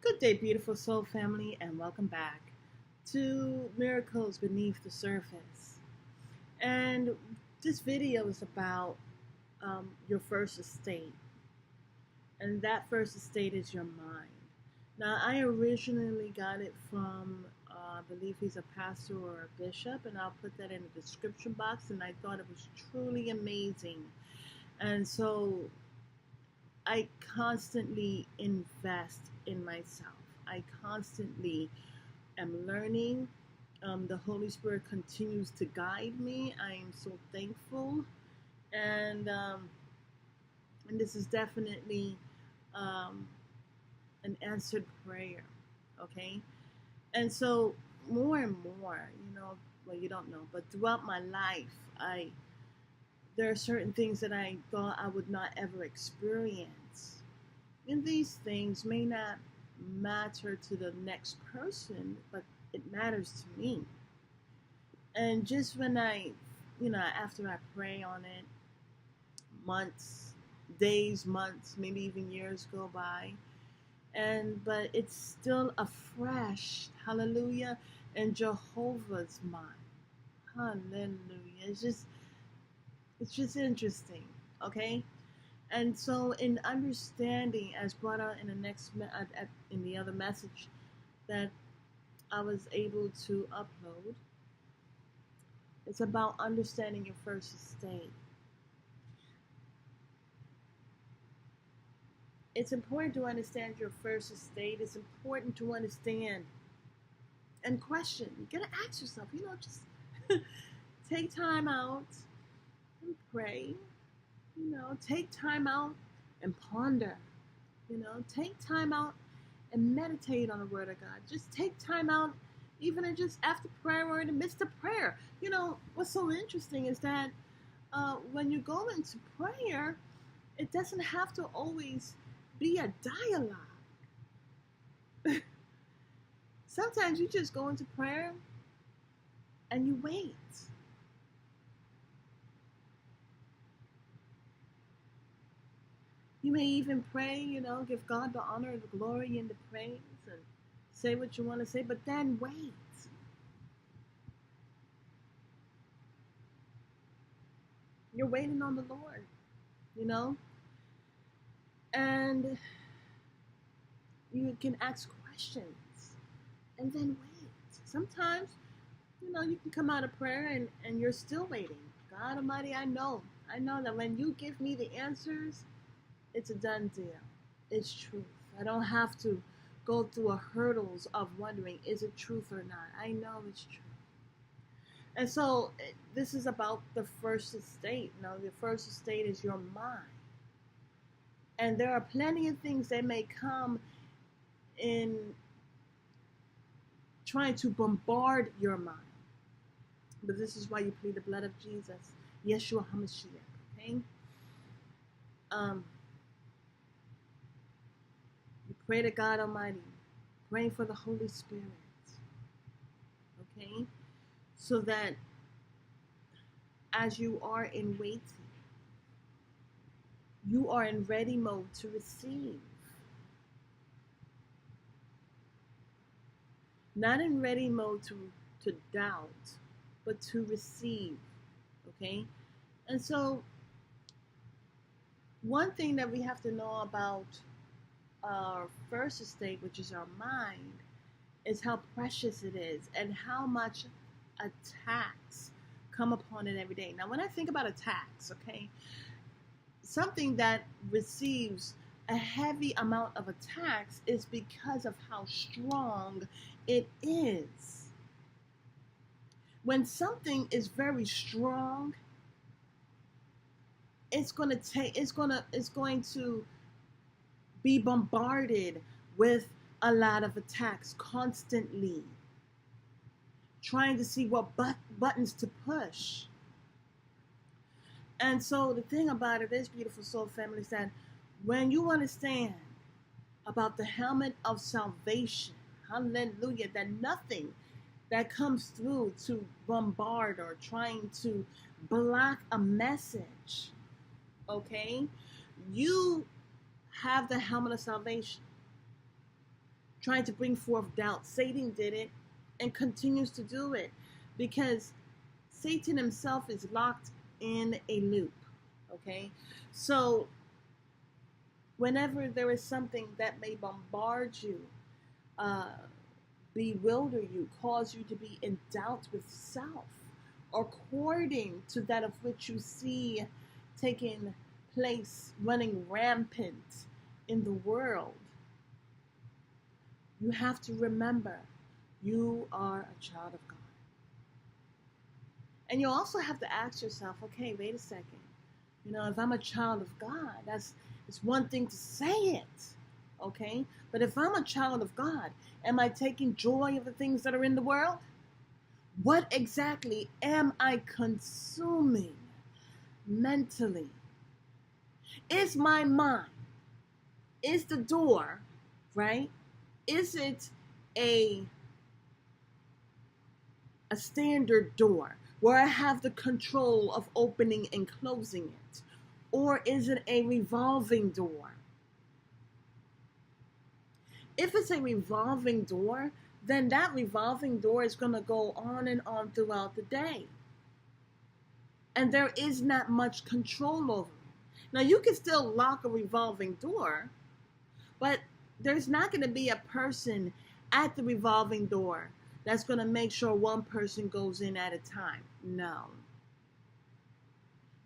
Good day, beautiful soul family, and welcome back to Miracles Beneath the Surface. And this video is about your first estate, and that first estate is your mind. Now, I originally got it from, I believe he's a pastor or a bishop, and I'll put that in the description box, and I thought it was truly amazing. And so I constantly invest in myself. I constantly am learning. The Holy Spirit continues to guide me. I am so thankful, and this is definitely um, an answered prayer. Okay, and so more and more, well, you don't know, but throughout my life, there are certain things that I thought I would not ever experience, and these things may not matter to the next person, but it matters to me. And just when after I pray on it, months, days, months, maybe even years go by, but it's still afresh, hallelujah, in Jehovah's mind. Hallelujah. It's just interesting, okay? And so, in understanding, as brought out in in the other message that I was able to upload, it's about understanding your first estate. It's important to understand your first estate. It's important to understand and question. You gotta ask yourself, just take time out and pray. Take time out and ponder. Take time out and meditate on the Word of God. Just take time out, even in just after prayer or in the midst of prayer. What's so interesting is that when you go into prayer, it doesn't have to always be a dialogue. Sometimes you just go into prayer and you wait. You may even pray, give God the honor, the glory, and the praise, and say what you want to say, but then wait. You're waiting on the Lord, and you can ask questions and then wait. Sometimes, you can come out of prayer and you're still waiting. God Almighty, I know that when you give me the answers, it's a done deal. It's truth. I don't have to go through a hurdles of wondering, is it truth or not? I know it's true. And so this is about the first estate. The first estate is your mind. And there are plenty of things that may come in trying to bombard your mind. But this is why you plead the blood of Jesus, Yeshua HaMashiach, okay? You pray to God Almighty, praying for the Holy Spirit, okay? So that as you are in waiting, you are in ready mode to receive. Not in ready mode to doubt, but to receive, okay? And so, one thing that we have to know about our first estate, which is our mind, is how precious it is and how much attacks come upon it every day. Now, when I think about attacks, okay, something that receives a heavy amount of attacks is because of how strong it is. When something is very strong, it's going to be bombarded with a lot of attacks constantly, trying to see what buttons to push. And so the thing about it is, beautiful soul family, is that when you understand about the helmet of salvation, hallelujah, that nothing that comes through to bombard or trying to block a message, okay, you have the helmet of salvation. trying to bring forth doubt. Satan did it and continues to do it because Satan himself is locked in a loop. Okay? So whenever there is something that may bombard you, bewilder you, cause you to be in doubt with self, according to that of which you see taking place, running rampant in the world, you have to remember you are a child of God. And you also have to ask yourself, okay, wait a second. If I'm a child of God, it's one thing to say it, okay? But if I'm a child of God, am I taking joy of the things that are in the world? What exactly am I consuming mentally? Is my mind, is the door, right? Is it a standard door where I have the control of opening and closing it? Or is it a revolving door? If it's a revolving door, then that revolving door is going to go on and on throughout the day. And there is not much control over it. Now, you can still lock a revolving door, but there's not going to be a person at the revolving door that's going to make sure one person goes in at a time. No.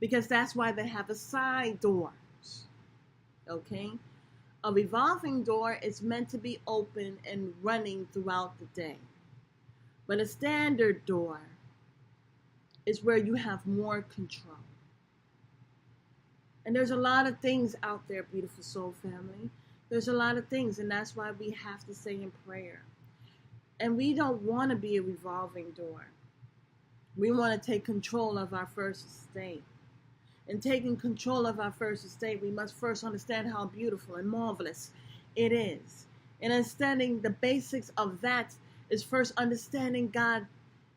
Because that's why they have a side doors. Okay? A revolving door is meant to be open and running throughout the day. But a standard door is where you have more control. And there's a lot of things out there, beautiful soul family. There's a lot of things, and that's why we have to say in prayer. And we don't want to be a revolving door. We want to take control of our first estate. In taking control of our first estate, we must first understand how beautiful and marvelous it is. And understanding the basics of that is first understanding God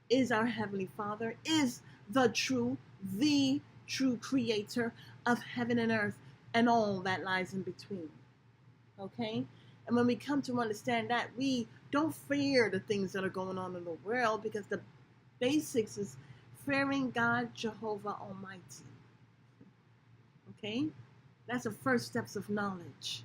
is our Heavenly Father, is the true creator of heaven and earth and all that lies in between. Okay? And when we come to understand that, we don't fear the things that are going on in the world, because the basics is fearing God, Jehovah Almighty. Okay? That's the first steps of knowledge.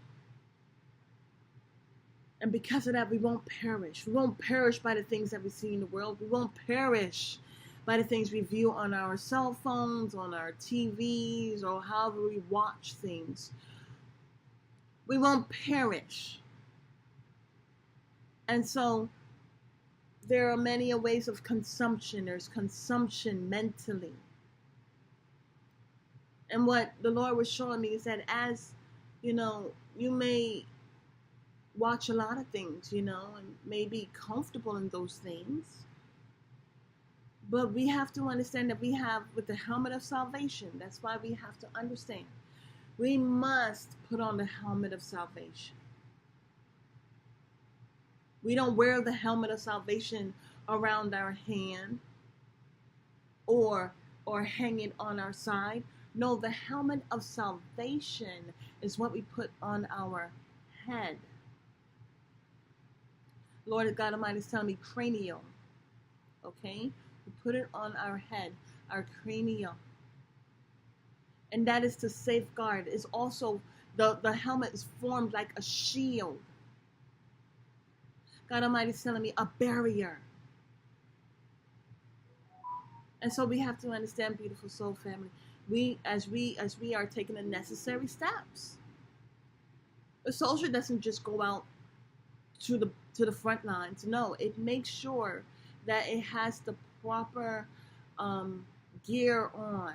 And because of that, we won't perish. We won't perish by the things that we see in the world. We won't perish by the things we view on our cell phones, on our TVs, or however we watch things. We won't perish. And so there are many ways of consumption. There's consumption mentally. And what the Lord was showing me is that as, you may watch a lot of things, and may be comfortable in those things. But we have to understand that we have, with the helmet of salvation, that's why we have to understand. We must put on the helmet of salvation. We don't wear the helmet of salvation around our hand or hang it on our side. No, the helmet of salvation is what we put on our head. Lord God Almighty is telling me cranial. Okay? We put it on our head, our cranial. And that is to safeguard. It's also, the helmet is formed like a shield. God Almighty is telling me a barrier. And so we have to understand, beautiful soul family, as we are taking the necessary steps. A soldier doesn't just go out to the front lines. No, it makes sure that it has the proper gear on.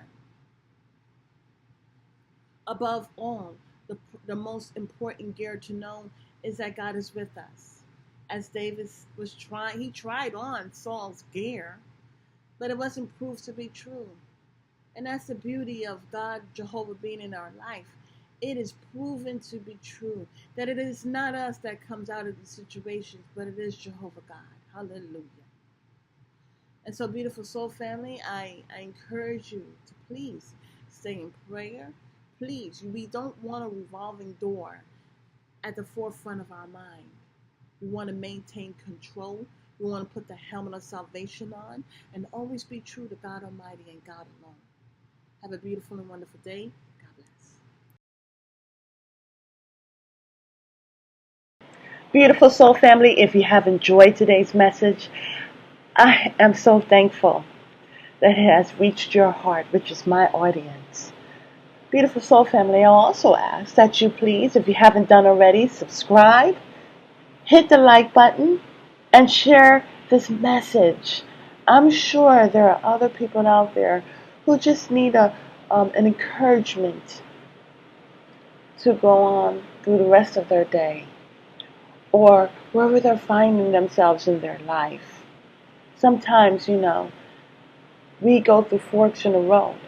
Above all, the most important gear to know is that God is with us. As David was trying, he tried on Saul's gear, but it wasn't proved to be true. And that's the beauty of God, Jehovah, being in our life. It is proven to be true that it is not us that comes out of the situations, but it is Jehovah God. Hallelujah. And so, beautiful soul family, I encourage you to please stay in prayer. Please, we don't want a revolving door at the forefront of our mind. We want to maintain control. We want to put the helmet of salvation on and always be true to God Almighty and God alone. Have a beautiful and wonderful day. God bless. Beautiful soul family, if you have enjoyed today's message, I am so thankful that it has reached your heart, which is my audience. Beautiful soul family, I'll also ask that you please, if you haven't done already, subscribe, hit the like button, and share this message. I'm sure there are other people out there who just need an encouragement to go on through the rest of their day, or wherever they're finding themselves in their life. Sometimes, we go through forks in the road,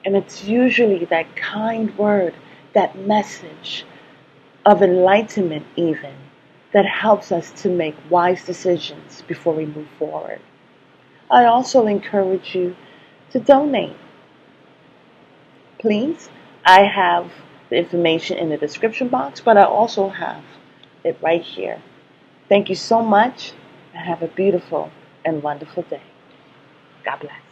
and it's usually that kind word, that message of enlightenment even, that helps us to make wise decisions before we move forward. I also encourage you to donate. Please, I have the information in the description box, but I also have it right here. Thank you so much, and have a beautiful and wonderful day. God bless.